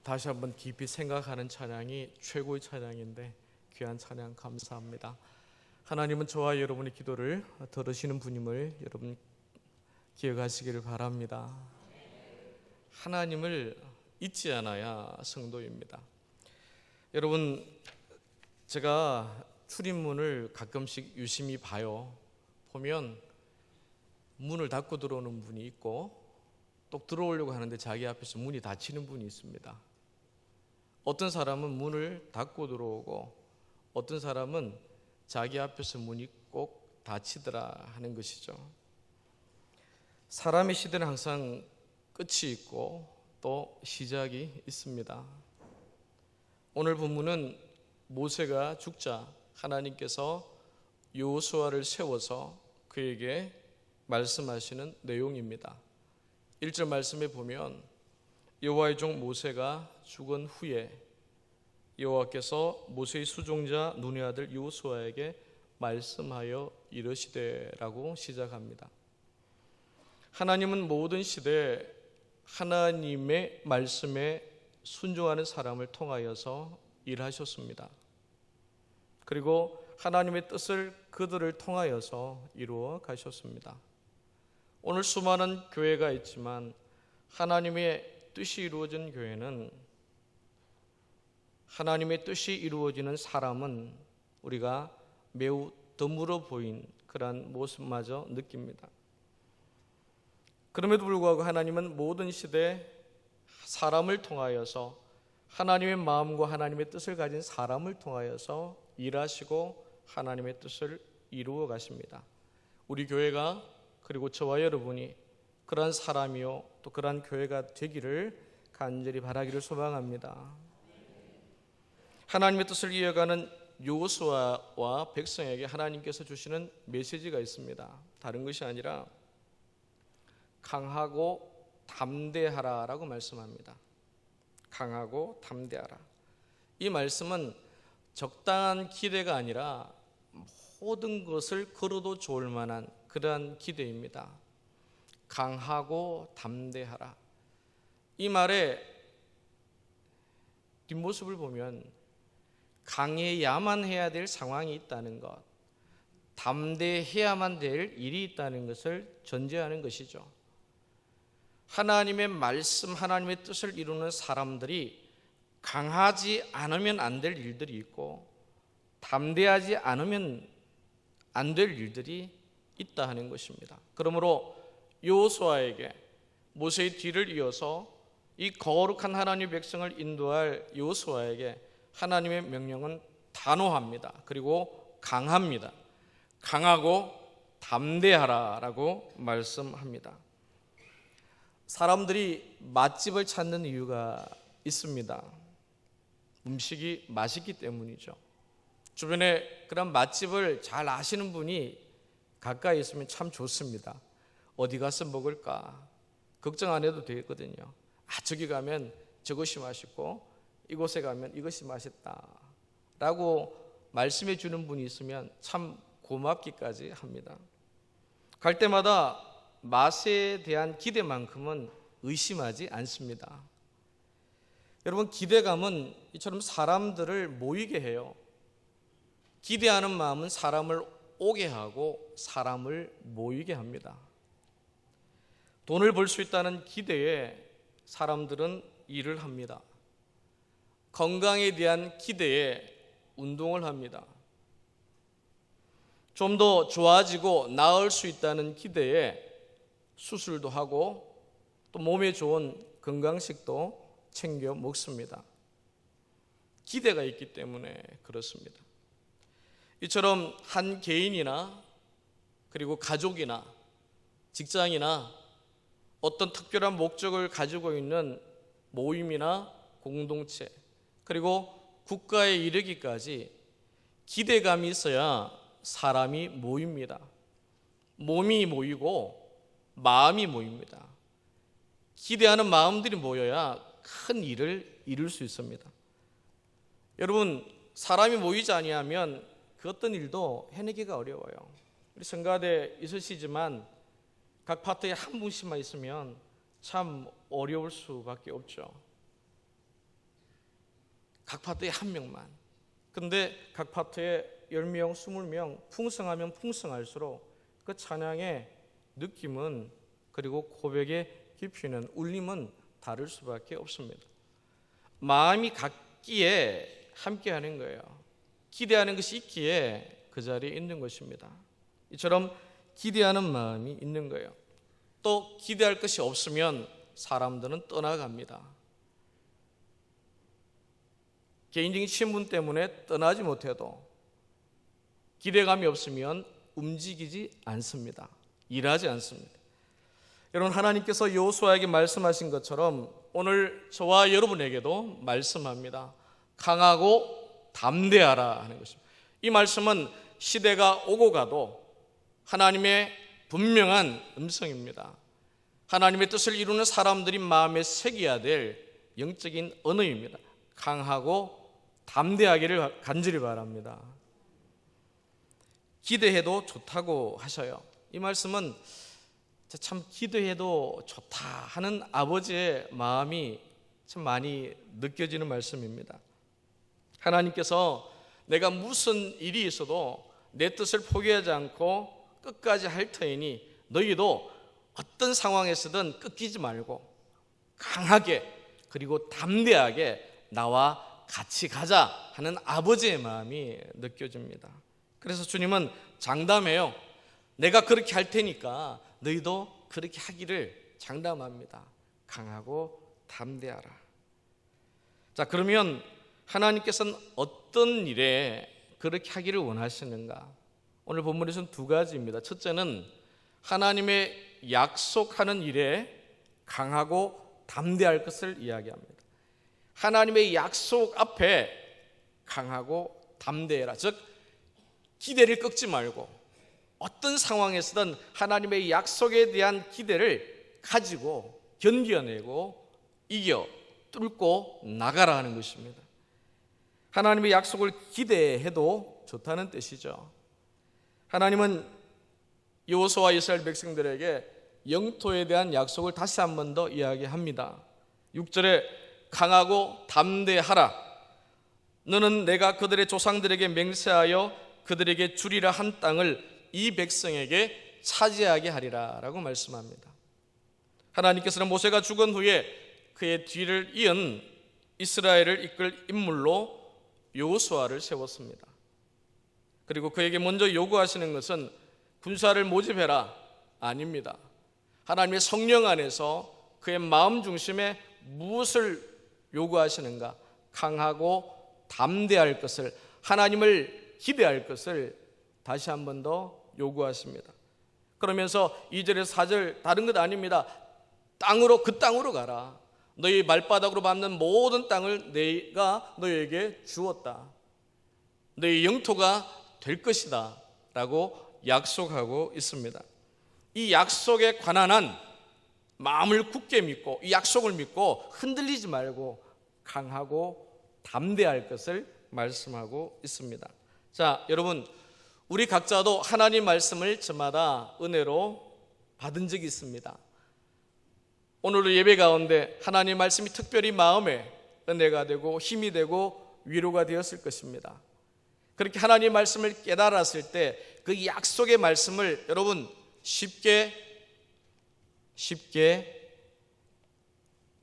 다시 한번 깊이 생각하는 찬양이 최고의 찬양인데 귀한 찬양 감사합니다. 하나님은 저와 여러분의 기도를 들으시는 분임을 여러분 기억하시기를 바랍니다. 하나님을 잊지 않아야 성도입니다. 여러분, 제가 출입문을 가끔씩 유심히 보면 문을 닫고 들어오는 분이 있고 또 들어오려고 하는데 자기 앞에서 문이 닫히는 분이 있습니다. 어떤 사람은 문을 닫고 들어오고 어떤 사람은 자기 앞에서 문이 꼭 닫히더라 하는 것이죠. 사람의 시대는 항상 끝이 있고 또 시작이 있습니다. 오늘 본문은 모세가 죽자 하나님께서 여호수아를 세워서 그에게 말씀하시는 내용입니다. 1절 말씀에 보면 여호와의 종 모세가 죽은 후에 여호와께서 모세의 수종자 눈의 아들 여호수아에게 말씀하여 이르시되라고 시작합니다. 하나님은 모든 시대에 하나님의 말씀에 순종하는 사람을 통하여서 일하셨습니다. 그리고 하나님의 뜻을 그들을 통하여서 이루어 가셨습니다. 오늘 수많은 교회가 있지만 하나님의 뜻이 이루어진 교회는, 하나님의 뜻이 이루어지는 사람은 우리가 매우 드물어 보인 그러한 모습마저 느낍니다. 그럼에도 불구하고 하나님은 모든 시대 사람을 통하여서 하나님의 마음과 하나님의 뜻을 가진 사람을 통하여서 일하시고 하나님의 뜻을 이루어 가십니다. 우리 교회가, 그리고 저와 여러분이 그러한 사람이요 또 그러한 교회가 되기를 간절히 바라기를 소망합니다. 하나님의 뜻을 이어가는 여호수아와 백성에게 하나님께서 주시는 메시지가 있습니다. 다른 것이 아니라 강하고 담대하라라고 말씀합니다. 강하고 담대하라. 이 말씀은 적당한 기대가 아니라 모든 것을 걸어도 좋을 만한 그러한 기대입니다. 강하고 담대하라. 이 말의 뒷모습을 보면 강해야만 해야 될 상황이 있다는 것, 담대해야만 될 일이 있다는 것을 전제하는 것이죠. 하나님의 말씀, 하나님의 뜻을 이루는 사람들이 강하지 않으면 안 될 일들이 있고 담대하지 않으면 안 될 일들이 있다 하는 것입니다. 그러므로 여호수아에게 모세의 뒤를 이어서 이 거룩한 하나님의 백성을 인도할 여호수아에게 하나님의 명령은 단호합니다. 그리고 강합니다. 강하고 담대하라라고 말씀합니다. 사람들이 맛집을 찾는 이유가 있습니다. 음식이 맛있기 때문이죠. 주변에 그런 맛집을 잘 아시는 분이 가까이 있으면 참 좋습니다. 어디 가서 먹을까 걱정 안 해도 되거든요. 저기 가면 저것이 맛있고 이곳에 가면 이것이 맛있다 라고 말씀해 주는 분이 있으면 참 고맙기까지 합니다. 갈 때마다 맛에 대한 기대만큼은 의심하지 않습니다. 여러분, 기대감은 이처럼 사람들을 모이게 해요. 기대하는 마음은 사람을 오게 하고 사람을 모이게 합니다. 돈을 벌 수 있다는 기대에 사람들은 일을 합니다. 건강에 대한 기대에 운동을 합니다. 좀 더 좋아지고 나을 수 있다는 기대에 수술도 하고 또 몸에 좋은 건강식도 챙겨 먹습니다. 기대가 있기 때문에 그렇습니다. 이처럼 한 개인이나 그리고 가족이나 직장이나 어떤 특별한 목적을 가지고 있는 모임이나 공동체 그리고 국가에 이르기까지 기대감이 있어야 사람이 모입니다. 몸이 모이고 마음이 모입니다. 기대하는 마음들이 모여야 큰 일을 이룰 수 있습니다. 여러분, 사람이 모이지 아니하면 그 어떤 일도 해내기가 어려워요. 우리 성가대 있으시지만 각 파트에 한 분씩만 있으면 참 어려울 수밖에 없죠. 각 파트에 한 명만. 근데 각 파트에 10명, 20명 풍성하면 풍성할수록 그 찬양의 느낌은, 그리고 고백의 깊이는, 울림은 다를 수밖에 없습니다. 마음이 같기에 함께하는 거예요. 기대하는 것이 있기에 그 자리에 있는 것입니다. 이처럼 기대하는 마음이 있는 거예요. 또 기대할 것이 없으면 사람들은 떠나갑니다. 개인적인 신분 때문에 떠나지 못해도 기대감이 없으면 움직이지 않습니다. 일하지 않습니다. 여러분, 하나님께서 여호수아에게 말씀하신 것처럼 오늘 저와 여러분에게도 말씀합니다. 강하고 담대하라 하는 것입니다. 이 말씀은 시대가 오고 가도 하나님의 분명한 음성입니다. 하나님의 뜻을 이루는 사람들이 마음에 새겨야 될 영적인 언어입니다. 강하고 담대하기를 간절히 바랍니다. 기대해도 좋다고 하셔요. 이 말씀은 참 기대해도 좋다 하는 아버지의 마음이 참 많이 느껴지는 말씀입니다. 하나님께서 내가 무슨 일이 있어도 내 뜻을 포기하지 않고 끝까지 할 터이니 너희도 어떤 상황에서든 꺾이지 말고 강하게 그리고 담대하게 나와 같이 가자 하는 아버지의 마음이 느껴집니다. 그래서 주님은 장담해요. 내가 그렇게 할 테니까 너희도 그렇게 하기를 장담합니다. 강하고 담대하라. 자, 그러면 하나님께서는 어떤 일에 그렇게 하기를 원하시는가? 오늘 본문에서는 두 가지입니다. 첫째는 하나님의 약속하는 일에 강하고 담대할 것을 이야기합니다. 하나님의 약속 앞에 강하고 담대해라. 즉 기대를 꺾지 말고 어떤 상황에서든 하나님의 약속에 대한 기대를 가지고 견뎌내고 이겨 뚫고 나가라 하는 것입니다. 하나님의 약속을 기대해도 좋다는 뜻이죠. 하나님은 여호수아와 이스라엘 백성들에게 영토에 대한 약속을 다시 한 번 더 이야기합니다. 6절에 강하고 담대하라. 너는 내가 그들의 조상들에게 맹세하여 그들에게 주리라 한 땅을 이 백성에게 차지하게 하리라 라고 말씀합니다. 하나님께서는 모세가 죽은 후에 그의 뒤를 이은 이스라엘을 이끌 인물로 여호수아를 세웠습니다. 그리고 그에게 먼저 요구하시는 것은 군사를 모집해라 아닙니다. 하나님의 성령 안에서 그의 마음 중심에 무엇을 요구하시는가? 강하고 담대할 것을, 하나님을 기대할 것을 다시 한 번 더 요구하십니다. 그러면서 2절에서 4절 다른 것 아닙니다. 그 땅으로 가라. 너희 말바닥으로 밟는 모든 땅을 내가 너희에게 주었다. 너희 영토가 될 것이다 라고 약속하고 있습니다. 이 약속에 관한 한 마음을 굳게 믿고 이 약속을 믿고 흔들리지 말고 강하고 담대할 것을 말씀하고 있습니다. 자, 여러분, 우리 각자도 하나님 말씀을 저마다 은혜로 받은 적이 있습니다. 오늘도 예배 가운데 하나님 말씀이 특별히 마음에 은혜가 되고 힘이 되고 위로가 되었을 것입니다. 그렇게 하나님 말씀을 깨달았을 때 그 약속의 말씀을 여러분 쉽게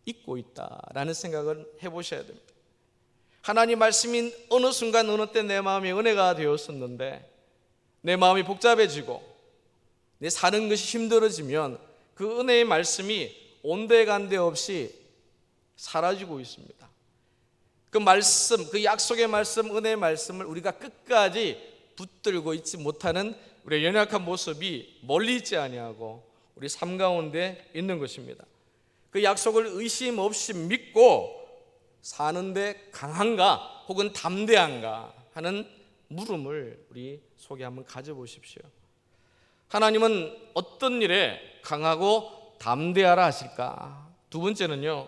잊고 있다라는 생각을 해보셔야 됩니다. 하나님 말씀이 어느 순간 어느 때 내 마음에 은혜가 되었었는데 내 마음이 복잡해지고 내 사는 것이 힘들어지면 그 은혜의 말씀이 온데간데 없이 사라지고 있습니다. 그 말씀, 그 약속의 말씀, 은혜의 말씀을 우리가 끝까지 붙들고 있지 못하는 우리의 연약한 모습이 멀리 있지 아니하고 우리 삶 가운데 있는 것입니다. 그 약속을 의심 없이 믿고 사는데 강한가 혹은 담대한가 하는 물음을 우리 속에 한번 가져보십시오. 하나님은 어떤 일에 강하고 담대하라 하실까? 두 번째는요,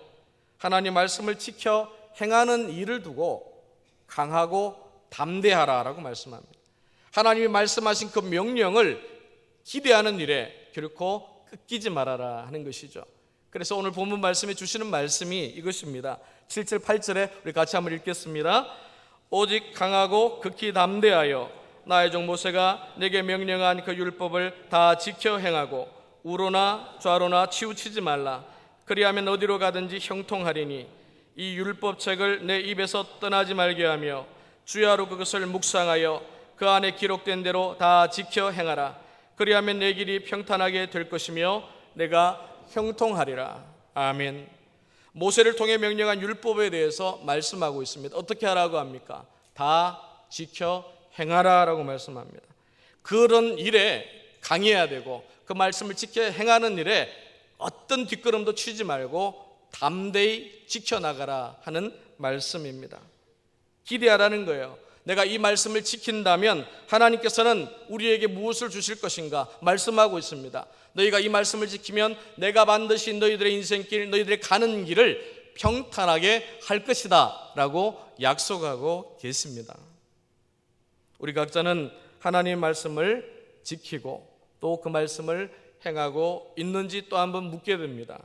하나님 말씀을 지켜 행하는 일을 두고 강하고 담대하라라고 말씀합니다. 하나님이 말씀하신 그 명령을 기대하는 일에 결코 꺾이지 말아라 하는 것이죠. 그래서 오늘 본문 말씀에 주시는 말씀이 이것입니다. 7절 8절에 우리 같이 한번 읽겠습니다. 오직 강하고 극히 담대하여 나의 종 모세가 내게 명령한 그 율법을 다 지켜 행하고 우로나 좌로나 치우치지 말라. 그리하면 어디로 가든지 형통하리니 이 율법책을 내 입에서 떠나지 말게 하며 주야로 그것을 묵상하여 그 안에 기록된 대로 다 지켜 행하라. 그리하면 내 길이 평탄하게 될 것이며 내가 형통하리라. 아멘. 모세를 통해 명령한 율법에 대해서 말씀하고 있습니다. 어떻게 하라고 합니까? 다 지켜 행하라 라고 말씀합니다. 그런 일에 강해야 되고 그 말씀을 지켜 행하는 일에 어떤 뒷걸음도 치지 말고 담대히 지켜나가라 하는 말씀입니다. 기대하라는 거예요. 내가 이 말씀을 지킨다면 하나님께서는 우리에게 무엇을 주실 것인가 말씀하고 있습니다. 너희가 이 말씀을 지키면 내가 반드시 너희들의 인생길, 너희들의 가는 길을 평탄하게 할 것이다 라고 약속하고 계십니다. 우리 각자는 하나님의 말씀을 지키고 또 그 말씀을 행하고 있는지 또 한번 묻게 됩니다.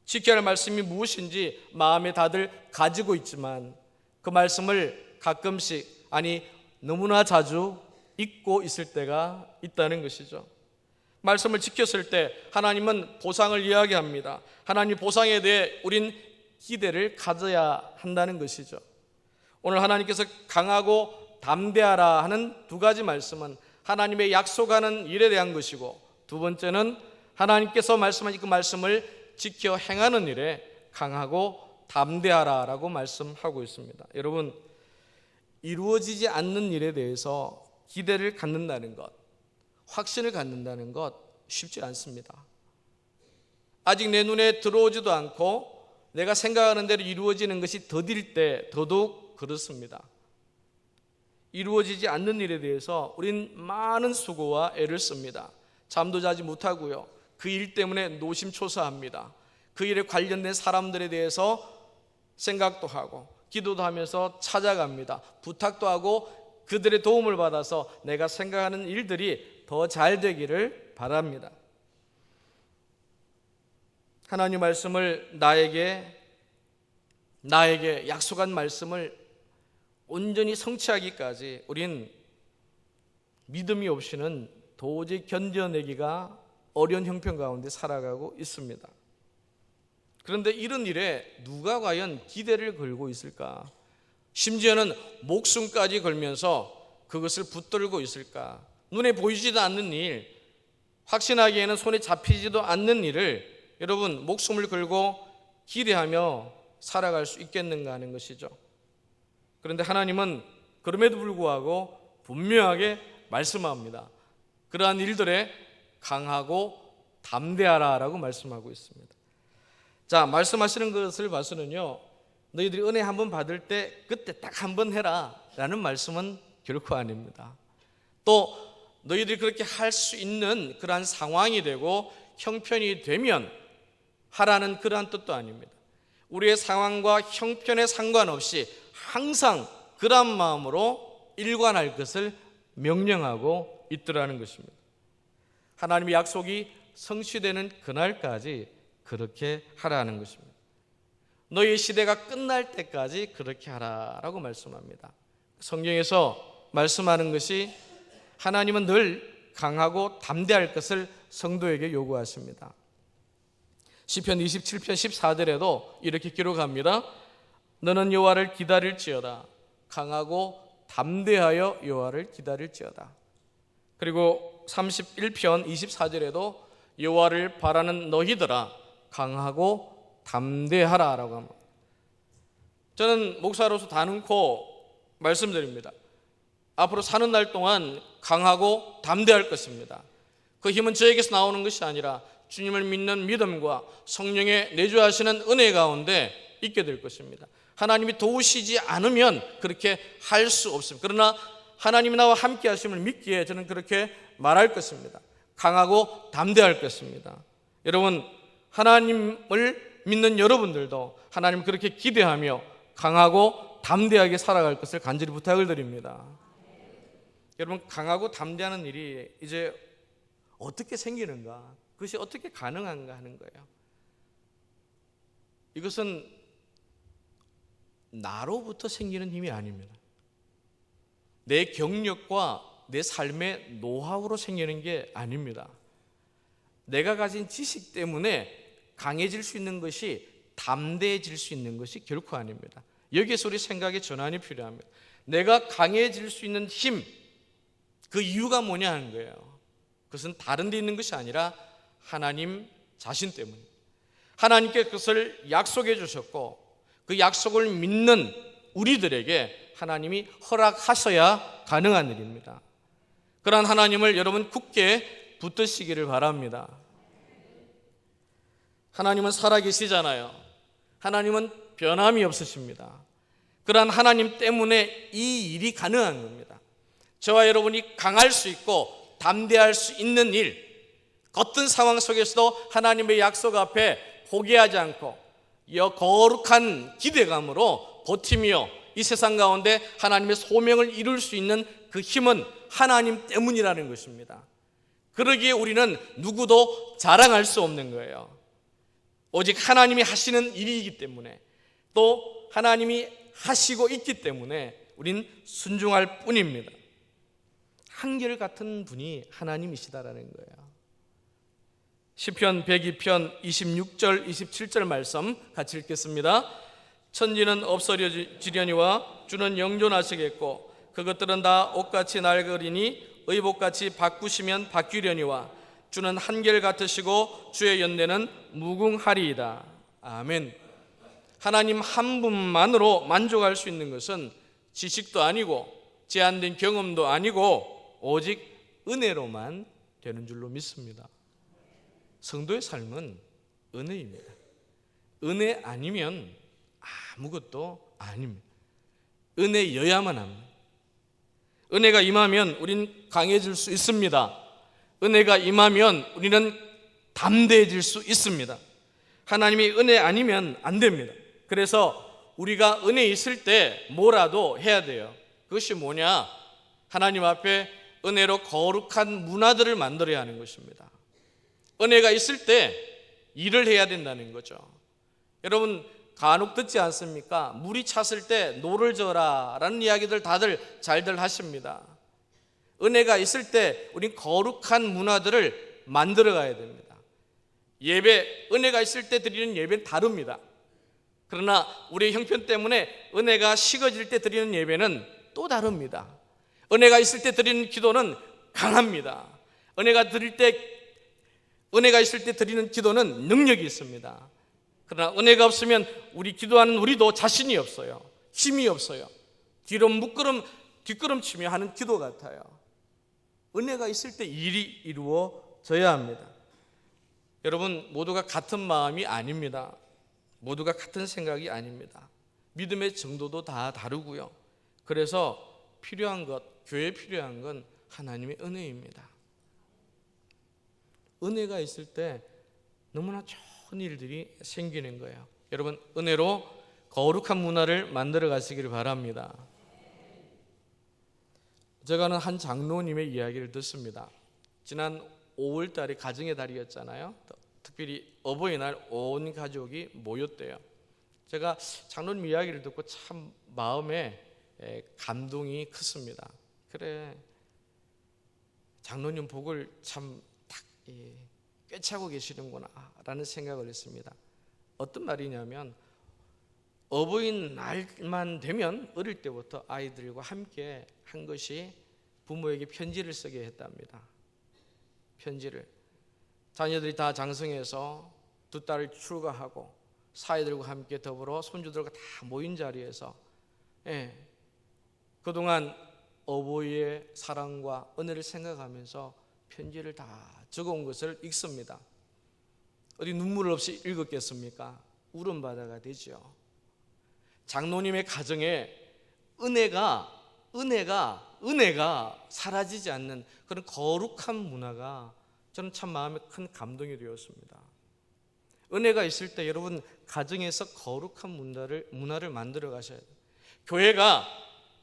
지켜야 할 말씀이 무엇인지 마음에 다들 가지고 있지만 그 말씀을 가끔씩, 아니 너무나 자주 잊고 있을 때가 있다는 것이죠. 말씀을 지켰을 때 하나님은 보상을 이야기합니다. 하나님 보상에 대해 우린 기대를 가져야 한다는 것이죠. 오늘 하나님께서 강하고 담대하라 하는 두 가지 말씀은 하나님의 약속하는 일에 대한 것이고, 두 번째는 하나님께서 말씀하신 그 말씀을 지켜 행하는 일에 강하고 담대하라라고 말씀하고 있습니다. 여러분, 이루어지지 않는 일에 대해서 기대를 갖는다는 것, 확신을 갖는다는 것 쉽지 않습니다. 아직 내 눈에 들어오지도 않고 내가 생각하는 대로 이루어지는 것이 더딜 때 더더욱 그렇습니다. 이루어지지 않는 일에 대해서 우린 많은 수고와 애를 씁니다. 잠도 자지 못하고요. 그 일 때문에 노심초사합니다. 그 일에 관련된 사람들에 대해서 생각도 하고 기도도 하면서 찾아갑니다. 부탁도 하고 그들의 도움을 받아서 내가 생각하는 일들이 더 잘 되기를 바랍니다. 하나님 말씀을 나에게 약속한 말씀을 온전히 성취하기까지 우린 믿음이 없이는 도저히 견뎌내기가 어려운 형편 가운데 살아가고 있습니다. 그런데 이런 일에 누가 과연 기대를 걸고 있을까? 심지어는 목숨까지 걸면서 그것을 붙들고 있을까? 눈에 보이지도 않는 일, 확신하기에는 손에 잡히지도 않는 일을 여러분 목숨을 걸고 기대하며 살아갈 수 있겠는가 하는 것이죠. 그런데 하나님은 그럼에도 불구하고 분명하게 말씀합니다. 그러한 일들에 강하고 담대하라라고 말씀하고 있습니다. 자, 말씀하시는 것을 봐서는요, 너희들이 은혜 한번 받을 때 그때 딱 한번 해라 라는 말씀은 결코 아닙니다. 또 너희들이 그렇게 할 수 있는 그러한 상황이 되고 형편이 되면 하라는 그러한 뜻도 아닙니다. 우리의 상황과 형편에 상관없이 항상 그런 마음으로 일관할 것을 명령하고 있더라는 것입니다. 하나님의 약속이 성취되는 그날까지 그렇게 하라는 것입니다. 너희의 시대가 끝날 때까지 그렇게 하라라고 말씀합니다. 성경에서 말씀하는 것이 하나님은 늘 강하고 담대할 것을 성도에게 요구하십니다. 시편 27편 14절에도 이렇게 기록합니다. 너는 여호와를 기다릴지어다. 강하고 담대하여 여호와를 기다릴지어다. 그리고 31편 24절에도 여호와를 바라는 너희들아 강하고 담대하라라고 합니다. 저는 목사로서 단언코 말씀드립니다. 앞으로 사는 날 동안 강하고 담대할 것입니다. 그 힘은 저에게서 나오는 것이 아니라 주님을 믿는 믿음과 성령의 내주하시는 은혜 가운데 있게 될 것입니다. 하나님이 도우시지 않으면 그렇게 할 수 없습니다. 그러나 하나님이 나와 함께 하심을 믿기에 저는 그렇게 말할 것입니다. 강하고 담대할 것입니다. 여러분, 하나님을 믿는 여러분들도 하나님을 그렇게 기대하며 강하고 담대하게 살아갈 것을 간절히 부탁을 드립니다. 여러분, 강하고 담대하는 일이 이제 어떻게 생기는가? 그것이 어떻게 가능한가 하는 거예요. 이것은 나로부터 생기는 힘이 아닙니다. 내 경력과 내 삶의 노하우로 생기는 게 아닙니다. 내가 가진 지식 때문에 강해질 수 있는 것이, 담대해질 수 있는 것이 결코 아닙니다. 여기에서 우리 생각의 전환이 필요합니다. 내가 강해질 수 있는 힘, 그 이유가 뭐냐 하는 거예요. 그것은 다른 데 있는 것이 아니라 하나님 자신 때문입니다. 하나님께 그것을 약속해 주셨고, 그 약속을 믿는 우리들에게 하나님이 허락하셔야 가능한 일입니다. 그러한 하나님을 여러분 굳게 붙드시기를 바랍니다. 하나님은 살아계시잖아요. 하나님은 변함이 없으십니다. 그러한 하나님 때문에 이 일이 가능한 겁니다. 저와 여러분이 강할 수 있고 담대할 수 있는 일, 어떤 상황 속에서도 하나님의 약속 앞에 포기하지 않고 거룩한 기대감으로 버티며 이 세상 가운데 하나님의 소명을 이룰 수 있는 그 힘은 하나님 때문이라는 것입니다. 그러기에 우리는 누구도 자랑할 수 없는 거예요. 오직 하나님이 하시는 일이기 때문에, 또 하나님이 하시고 있기 때문에 우린 순종할 뿐입니다. 한결같은 분이 하나님이시다라는 거예요. 시편 102편 26절 27절 말씀 같이 읽겠습니다. 천지는 없어지려니와 주는 영존하시겠고 그것들은 다 옷같이 낡으리니 의복같이 바꾸시면 바뀌려니와 주는 한결같으시고 주의 연대는 무궁하리이다. 아멘. 하나님 한 분만으로 만족할 수 있는 것은 지식도 아니고 제한된 경험도 아니고 오직 은혜로만 되는 줄로 믿습니다. 성도의 삶은 은혜입니다. 은혜 아니면 아무것도 아닙니다. 은혜여야만 합니다. 은혜가 임하면 우린 강해질 수 있습니다. 은혜가 임하면 우리는 담대해질 수 있습니다. 하나님이 은혜 아니면 안 됩니다. 그래서 우리가 은혜 있을 때 뭐라도 해야 돼요. 그것이 뭐냐? 하나님 앞에 은혜로 거룩한 문화들을 만들어야 하는 것입니다. 은혜가 있을 때 일을 해야 된다는 거죠. 여러분 간혹 듣지 않습니까? 물이 찼을 때 노를 저어라 라는 이야기들 다들 잘들 하십니다. 은혜가 있을 때 우린 거룩한 문화들을 만들어 가야 됩니다. 예배, 은혜가 있을 때 드리는 예배는 다릅니다. 그러나 우리의 형편 때문에 은혜가 식어질 때 드리는 예배는 또 다릅니다. 은혜가 있을 때 드리는 기도는 강합니다. 은혜가 있을 때 드리는 기도는 능력이 있습니다. 그러나 은혜가 없으면 우리 기도하는 우리도 자신이 없어요. 힘이 없어요. 뒷걸음치며 하는 기도 같아요. 은혜가 있을 때 일이 이루어져야 합니다. 여러분 모두가 같은 마음이 아닙니다. 모두가 같은 생각이 아닙니다. 믿음의 정도도 다 다르고요. 그래서 필요한 것, 교회에 필요한 건 하나님의 은혜입니다. 은혜가 있을 때 너무나 좋은 일들이 생기는 거예요. 여러분 은혜로 거룩한 문화를 만들어 가시기를 바랍니다. 제가는 한 장로님의 이야기를 듣습니다. 지난 5월 달이 가정의 달이었잖아요. 특별히 어버이날 온 가족이 모였대요. 제가 장로님 이야기를 듣고 참 마음에 감동이 컸습니다. 그래, 장로님 복을 참 딱 꿰차고 계시는구나 라는 생각을 했습니다. 어떤 말이냐면 어버이날만 되면 어릴 때부터 아이들과 함께 한 것이 부모에게 편지를 쓰게 했답니다. 편지를 자녀들이 다 장성해서 두 딸을 출가하고 사이들과 함께 더불어 손주들과 다 모인 자리에서 그동안 어버이의 사랑과 은혜를 생각하면서 편지를 다 적어온 것을 읽습니다. 어디 눈물 없이 읽었겠습니까? 울음바다가 되죠. 장로님의 가정에 은혜가 사라지지 않는 그런 거룩한 문화가 저는 참 마음에 큰 감동이 되었습니다. 은혜가 있을 때 여러분 가정에서 거룩한 문화를 만들어 가셔야 돼요. 교회가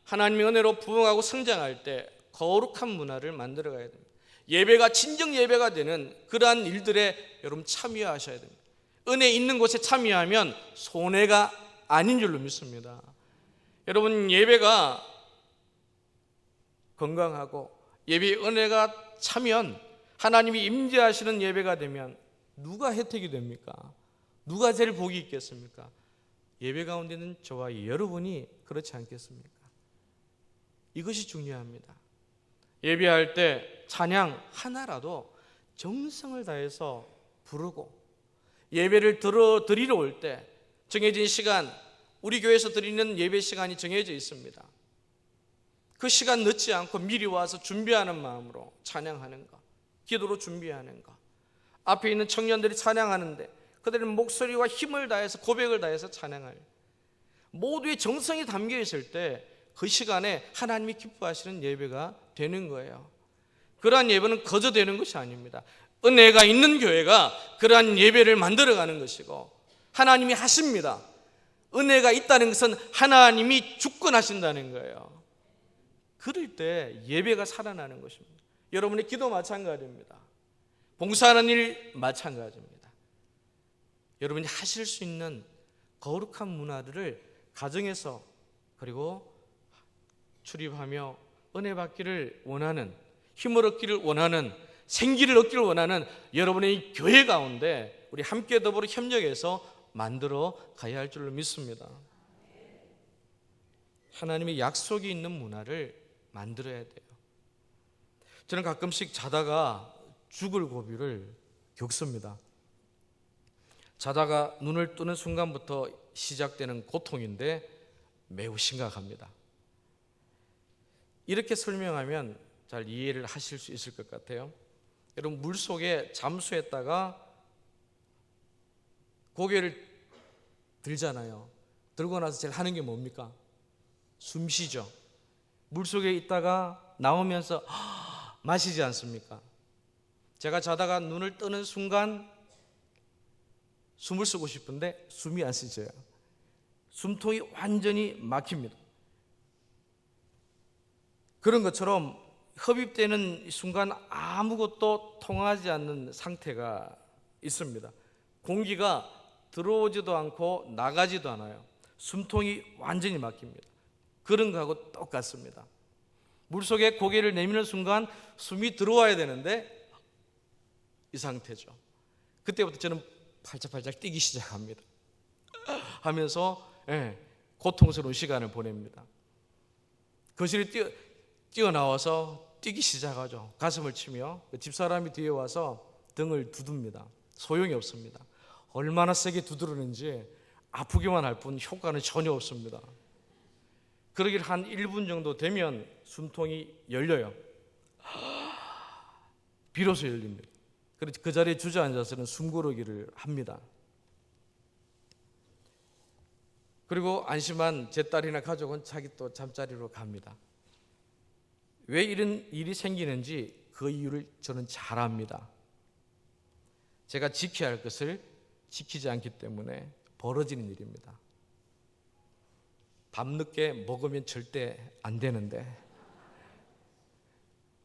하나님의 은혜로 부흥하고 성장할 때 거룩한 문화를 만들어 가야 됩니다. 예배가 진정 예배가 되는 그러한 일들에 여러분 참여하셔야 됩니다. 은혜 있는 곳에 참여하면 손해가 아닌 줄로 믿습니다. 여러분, 예배가 건강하고 예배의 은혜가 차면, 하나님이 임재하시는 예배가 되면 누가 혜택이 됩니까? 누가 제일 복이 있겠습니까? 예배 가운데 있는 저와 여러분이 그렇지 않겠습니까? 이것이 중요합니다. 예배할 때 찬양 하나라도 정성을 다해서 부르고, 예배를 드리러 올 때 정해진 시간, 우리 교회에서 드리는 예배 시간이 정해져 있습니다. 그 시간 늦지 않고 미리 와서 준비하는 마음으로 찬양하는 것, 기도로 준비하는 것, 앞에 있는 청년들이 찬양하는데 그들은 목소리와 힘을 다해서, 고백을 다해서 찬양할, 모두의 정성이 담겨 있을 때 그 시간에 하나님이 기뻐하시는 예배가 되는 거예요. 그러한 예배는 거저 되는 것이 아닙니다. 은혜가 있는 교회가 그러한 예배를 만들어가는 것이고, 하나님이 하십니다. 은혜가 있다는 것은 하나님이 주권하신다는 거예요. 그럴 때 예배가 살아나는 것입니다. 여러분의 기도 마찬가지입니다. 봉사하는 일 마찬가지입니다. 여러분이 하실 수 있는 거룩한 문화들을 가정에서, 그리고 출입하며 은혜 받기를 원하는, 힘을 얻기를 원하는, 생기를 얻기를 원하는 여러분의 교회 가운데 우리 함께 더불어 협력해서 만들어 가야 할 줄로 믿습니다. 하나님의 약속이 있는 문화를 만들어야 돼요. 저는 가끔씩 자다가 죽을 고비를 겪습니다. 자다가 눈을 뜨는 순간부터 시작되는 고통인데 매우 심각합니다. 이렇게 설명하면 잘 이해를 하실 수 있을 것 같아요. 여러분, 물속에 잠수했다가 고개를 들잖아요. 들고 나서 제일 하는 게 뭡니까? 숨 쉬죠. 물속에 있다가 나오면서 마시지 않습니까? 제가 자다가 눈을 뜨는 순간 숨을 쉬고 싶은데 숨이 안 쉬져요. 숨통이 완전히 막힙니다. 그런 것처럼 흡입되는 순간 아무것도 통하지 않는 상태가 있습니다. 공기가 들어오지도 않고 나가지도 않아요. 숨통이 완전히 막힙니다. 그런 거하고 똑같습니다. 물속에 고개를 내미는 순간 숨이 들어와야 되는데 이 상태죠. 그때부터 저는 팔짝팔짝 뛰기 시작합니다. 하면서 고통스러운 시간을 보냅니다. 거실에 뛰어나와서 뛰기 시작하죠. 가슴을 치며 집사람이 뒤에 와서 등을 두듭니다. 소용이 없습니다. 얼마나 세게 두드리는지 아프기만 할 뿐 효과는 전혀 없습니다. 그러길 한 1분 정도 되면 숨통이 열려요. 비로소 열립니다. 그래서 그 자리에 주저앉아서는 숨고르기를 합니다. 그리고 안심한 제 딸이나 가족은 자기 또 잠자리로 갑니다. 왜 이런 일이 생기는지 그 이유를 저는 잘 압니다. 제가 지켜야 할 것을 지키지 않기 때문에 벌어지는 일입니다. 밤늦게 먹으면 절대 안 되는데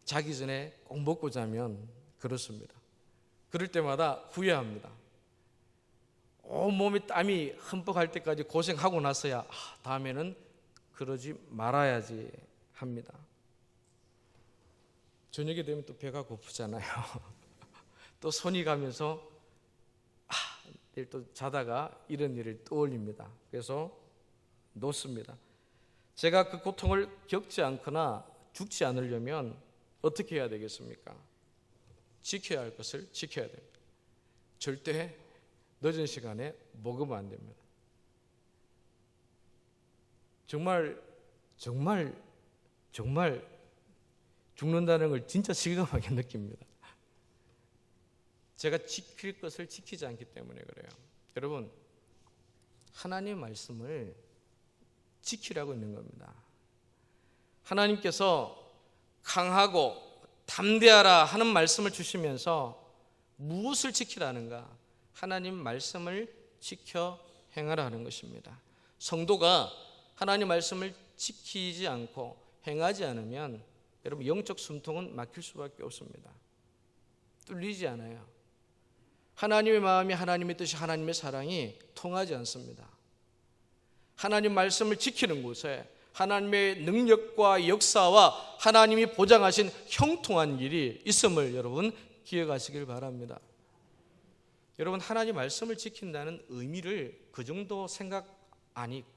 자기 전에 꼭 먹고 자면 그렇습니다. 그럴 때마다 후회합니다. 온몸이 땀이 흠뻑할 때까지 고생하고 나서야 다음에는 그러지 말아야지 합니다. 저녁에 되면 또 배가 고프잖아요. 또 손이 가면서 내일 또 자다가 이런 일을 떠올립니다. 그래서 놓습니다. 제가 그 고통을 겪지 않거나 죽지 않으려면 어떻게 해야 되겠습니까? 지켜야 할 것을 지켜야 됩니다. 절대 늦은 시간에 먹으면 안 됩니다. 정말 죽는다는 걸 진짜 실감하게 느낍니다. 제가 지킬 것을 지키지 않기 때문에 그래요. 여러분, 하나님의 말씀을 지키라고 있는 겁니다. 하나님께서 강하고 담대하라 하는 말씀을 주시면서 무엇을 지키라는가? 하나님 말씀을 지켜 행하라 하는 것입니다. 성도가 하나님 말씀을 지키지 않고 행하지 않으면 여러분, 영적 숨통은 막힐 수밖에 없습니다. 뚫리지 않아요. 하나님의 마음이, 하나님의 뜻이, 하나님의 사랑이 통하지 않습니다. 하나님 말씀을 지키는 곳에 하나님의 능력과 역사와 하나님이 보장하신 형통한 일이 있음을 여러분 기억하시길 바랍니다. 여러분, 하나님 말씀을 지킨다는 의미를 그 정도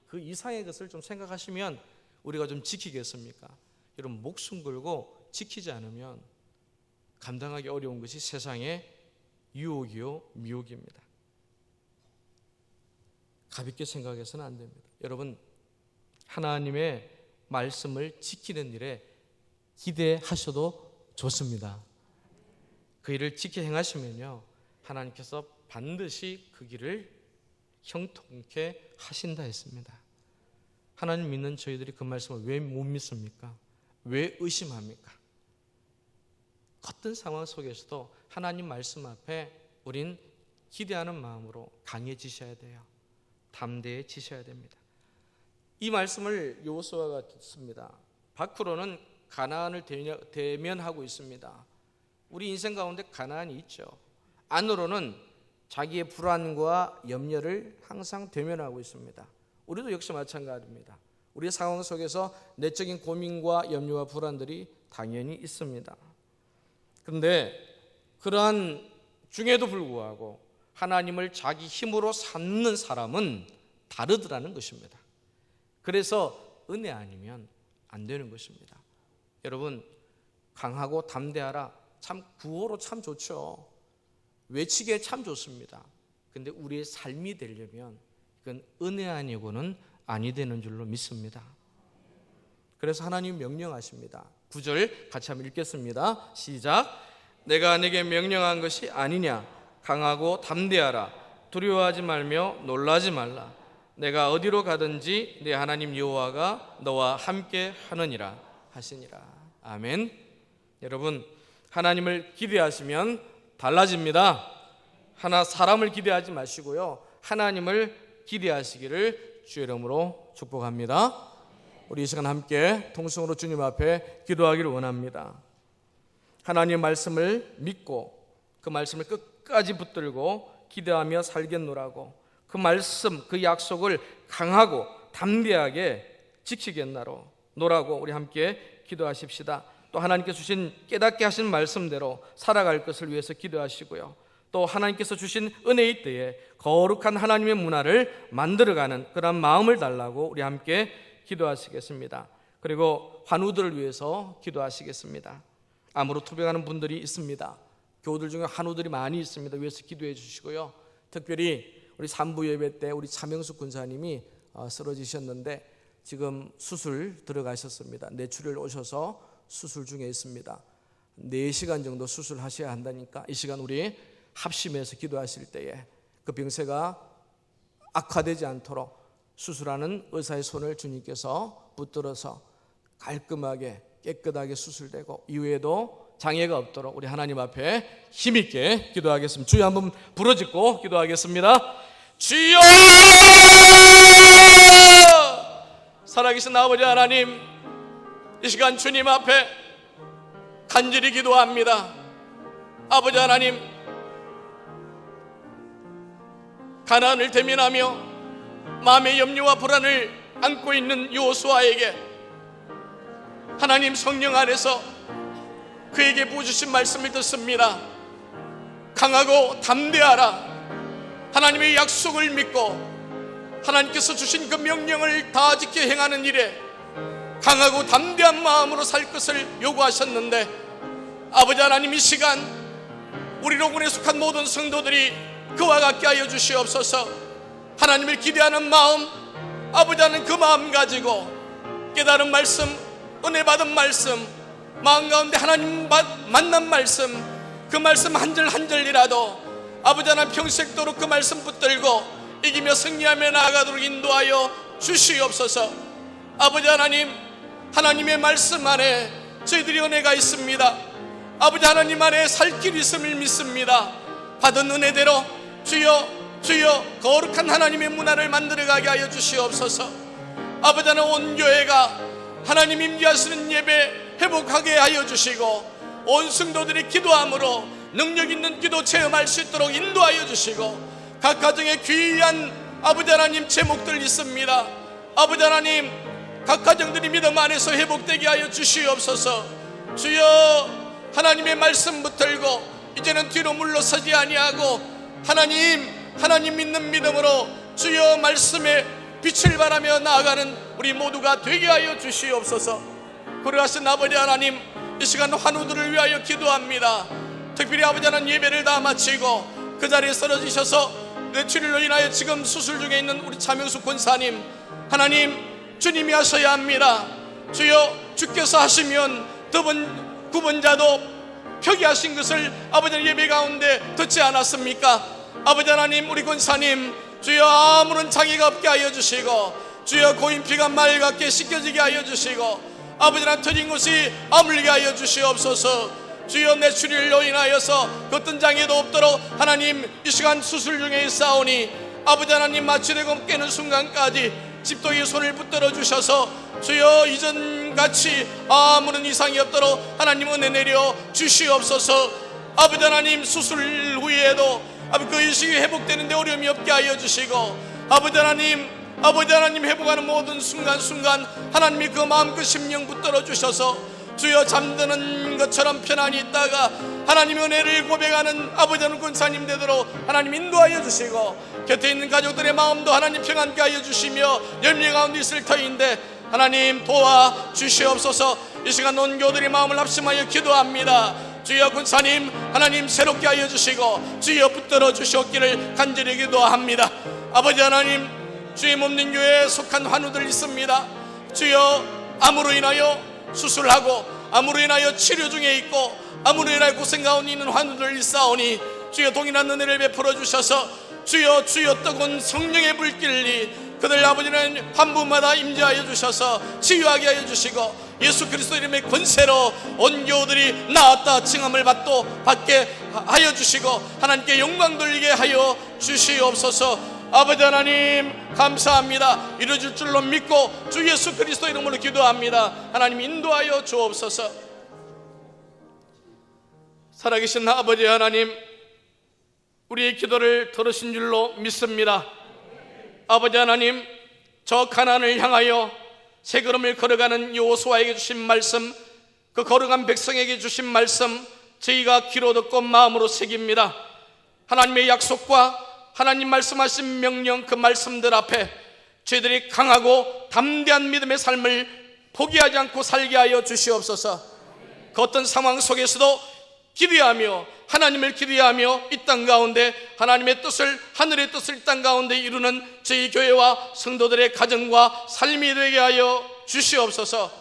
그 이상의 것을 좀 생각하시면 우리가 좀 지키겠습니까? 여러분, 목숨 걸고 지키지 않으면 감당하기 어려운 것이 세상의 유혹이요 미혹입니다. 가볍게 생각해서는 안 됩니다. 여러분, 하나님의 말씀을 지키는 일에 기대하셔도 좋습니다. 그 일을 지켜 행하시면요, 하나님께서 반드시 그 길을 형통케 하신다 했습니다. 하나님 믿는 저희들이 그 말씀을 왜 못 믿습니까? 왜 의심합니까? 어떤 상황 속에서도 하나님 말씀 앞에 우린 기대하는 마음으로 강해지셔야 돼요. 담대해지셔야 됩니다. 이 말씀을 여호수아가 듣습니다. 밖으로는 가나안을 대면하고 있습니다. 우리 인생 가운데 가나안이 있죠. 안으로는 자기의 불안과 염려를 항상 대면하고 있습니다. 우리도 역시 마찬가지입니다. 우리의 상황 속에서 내적인 고민과 염려와 불안들이 당연히 있습니다. 그런데 그러한 중에도 불구하고 하나님을 자기 힘으로 삼는 사람은 다르더라는 것입니다. 그래서 은혜 아니면 안 되는 것입니다. 여러분, 강하고 담대하라, 참 구호로 참 좋죠. 외치기에 참 좋습니다. 그런데 우리의 삶이 되려면 그건 은혜 아니고는 아니 되는 줄로 믿습니다. 그래서 하나님 명령하십니다. 9절 같이 한번 읽겠습니다. 시작. 내가 네게 명령한 것이 아니냐? 강하고 담대하라. 두려워하지 말며 놀라지 말라. 내가 어디로 가든지 네 하나님 여호와가 너와 함께 하느니라 하시니라. 아멘. 여러분, 하나님을 기대하시면 달라집니다. 사람을 기대하지 마시고요, 하나님을 기대하시기를 주의 이름으로 축복합니다. 우리 이 시간 함께 통성으로 주님 앞에 기도하기를 원합니다. 하나님의 말씀을 믿고 그 말씀을 끝까지 붙들고 기대하며 살겠노라고, 그 말씀, 그 약속을 강하고 담대하게 지키겠노라고 우리 함께 기도하십시다. 또 하나님께서 주신 깨닫게 하신 말씀대로 살아갈 것을 위해서 기도하시고요, 또 하나님께서 주신 은혜의 때에 거룩한 하나님의 문화를 만들어가는 그런 마음을 달라고 우리 함께 기도하시겠습니다. 그리고 환우들을 위해서 기도하시겠습니다. 암으로 투병하는 분들이 있습니다. 교우들 중에 환우들이 많이 있습니다. 위해서 기도해 주시고요, 특별히 우리 3부 예배 때 우리 차명숙 군사님이 쓰러지셨는데 지금 수술 들어가셨습니다. 뇌출혈 오셔서 수술 중에 있습니다. 4시간 정도 수술하셔야 한다니까 이 시간 우리 합심해서 기도하실 때에 그 병세가 악화되지 않도록 수술하는 의사의 손을 주님께서 붙들어서 깔끔하게 깨끗하게 수술되고 이후에도 장애가 없도록 우리 하나님 앞에 힘있게 기도하겠습니다. 주여 한번 부르짖고 기도하겠습니다. 주여! 살아계신 아버지 하나님, 이 시간 주님 앞에 간절히 기도합니다. 아버지 하나님, 가나안을 대면하며 마음의 염려와 불안을 안고 있는 여호수아에게 하나님 성령 안에서 그에게 부어주신 말씀을 듣습니다. 강하고 담대하라. 하나님의 약속을 믿고 하나님께서 주신 그 명령을 다 지켜 행하는 일에 강하고 담대한 마음으로 살 것을 요구하셨는데, 아버지 하나님, 이 시간 우리 로군에 속한 모든 성도들이 그와 같게 하여 주시옵소서. 하나님을 기대하는 마음, 아버지 하나님 그 마음 가지고 깨달은 말씀, 은혜 받은 말씀, 마음 가운데 하나님 만난 말씀, 그 말씀 한 절 한 절이라도 아버지 하나님 평생도록 그 말씀 붙들고 이기며 승리하며 나아가도록 인도하여 주시옵소서. 아버지 하나님, 하나님의 말씀 안에 저희들이 은혜가 있습니다. 아버지 하나님 안에 살 길이 있음을 믿습니다. 받은 은혜대로 주여 거룩한 하나님의 문화를 만들어가게 하여 주시옵소서. 아버지 하나님, 온 교회가 하나님 임재하시는 예배 회복하게 하여 주시고 온 성도들이 기도함으로 능력 있는 기도 체험할 수 있도록 인도하여 주시고, 각 가정에 귀한 아버지 하나님 제목들 있습니다. 아버지 하나님, 각 가정들이 믿음 안에서 회복되게 하여 주시옵소서. 주여, 하나님의 말씀 붙들고 이제는 뒤로 물러서지 아니하고 하나님 믿는 믿음으로 주여 말씀에 빛을 발하며 나아가는 우리 모두가 되게 하여 주시옵소서. 그러하신 아버지 하나님, 이 시간 환우들을 위하여 기도합니다. 특별히 아버지 하나님, 예배를 다 마치고 그 자리에 쓰러지셔서 뇌출혈로 인하여 지금 수술 중에 있는 우리 차명수 권사님, 하나님 주님이 하셔야 합니다. 주여, 주께서 하시면 구분자도 표기하신 것을 아버지 예배 가운데 듣지 않았습니까? 아버지 하나님, 우리 권사님 주여 아무런 장애가 없게 하여 주시고, 주여 고인피가 맑게 씻겨지게 하여 주시고, 아버지 하나님 터진 곳이 아물게 하여 주시옵소서. 주여, 뇌출혈로 인하여서 어떤 장애도 없도록 하나님 이 시간 수술 중에 있사오니 아버지 하나님 마취되고 깨는 순간까지 집도의 손을 붙들어 주셔서 주여 이전같이 아무런 이상이 없도록 하나님 은혜 내려 주시옵소서. 아버지 하나님, 수술 후에도 그 의식이 회복되는데 어려움이 없게 하여 주시고, 아버지 하나님 회복하는 모든 순간순간 하나님이 그 마음 그 심령 붙들어 주셔서 주여 잠드는 것처럼 편안히 있다가 하나님의 은혜를 고백하는 아버지 하나님 권사님 되도록 하나님 인도하여 주시고, 곁에 있는 가족들의 마음도 하나님 평안케 하여 주시며 열매 가운데 있을 터인데 하나님 도와 주시옵소서. 이 시간 온교들의 마음을 합심하여 기도합니다. 주여, 권사님 하나님 새롭게 하여 주시고 주여 붙들어 주시옵기를 간절히 기도합니다. 아버지 하나님, 주의 몸된 교회에 속한 환우들 있습니다. 주여, 암으로 인하여 수술하고 암으로 인하여 치료 중에 있고 암으로 인하여 고생 가운데 있는 환우들 있사오니 주여 동일한 은혜를 베풀어 주셔서 주여 뜨거운 성령의 불길이 그들 아버지는 환부마다 임재하여 주셔서 치유하게 하여 주시고, 예수 그리스도 이름의 권세로 온 교우들이 나았다 칭함을 받게 하여 주시고 하나님께 영광 돌리게 하여 주시옵소서. 아버지 하나님 감사합니다. 이루어질 줄로 믿고 주 예수 그리스도 이름으로 기도합니다. 하나님 인도하여 주옵소서. 살아계신 아버지 하나님, 우리의 기도를 들으신 줄로 믿습니다. 아버지 하나님, 저 가나안을 향하여 새 걸음을 걸어가는 여호수아에게 주신 말씀, 그 걸어간 백성에게 주신 말씀 저희가 귀로 듣고 마음으로 새깁니다. 하나님의 약속과 하나님 말씀하신 명령, 그 말씀들 앞에 저희들이 강하고 담대한 믿음의 삶을 포기하지 않고 살게 하여 주시옵소서. 그 어떤 상황 속에서도 기도하며 하나님을 기도하며 이 땅 가운데 하나님의 뜻을, 하늘의 뜻을 이 땅 가운데 이루는 저희 교회와 성도들의 가정과 삶이 되게 하여 주시옵소서.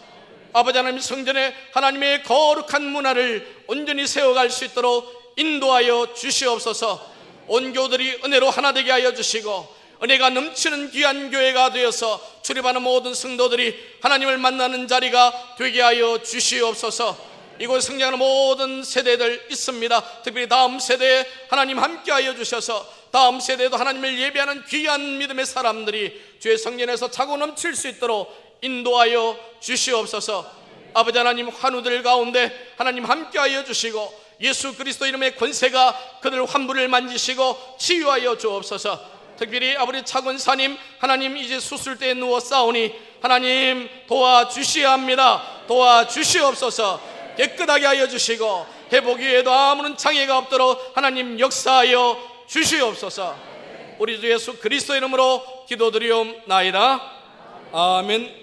아버지 하나님, 성전에 하나님의 거룩한 문화를 온전히 세워갈 수 있도록 인도하여 주시옵소서. 온 교들이 은혜로 하나 되게 하여 주시고 은혜가 넘치는 귀한 교회가 되어서 출입하는 모든 성도들이 하나님을 만나는 자리가 되게 하여 주시옵소서. 이곳 성장하는 모든 세대들 있습니다. 특별히 다음 세대에 하나님 함께하여 주셔서 다음 세대에도 하나님을 예배하는 귀한 믿음의 사람들이 주의 성전에서 차고 넘칠 수 있도록 인도하여 주시옵소서. 아버지 하나님, 환우들 가운데 하나님 함께하여 주시고 예수 그리스도 이름의 권세가 그들 환부를 만지시고 치유하여 주옵소서. 특별히 아버지 차권사님, 하나님 이제 수술대에 누워 싸우니 하나님 도와주셔야 합니다. 도와주시옵소서. 깨끗하게 하여 주시고 회복 위에도 아무런 장애가 없도록 하나님 역사하여 주시옵소서. 우리 주 예수 그리스도 이름으로 기도드리옵나이다. 아멘.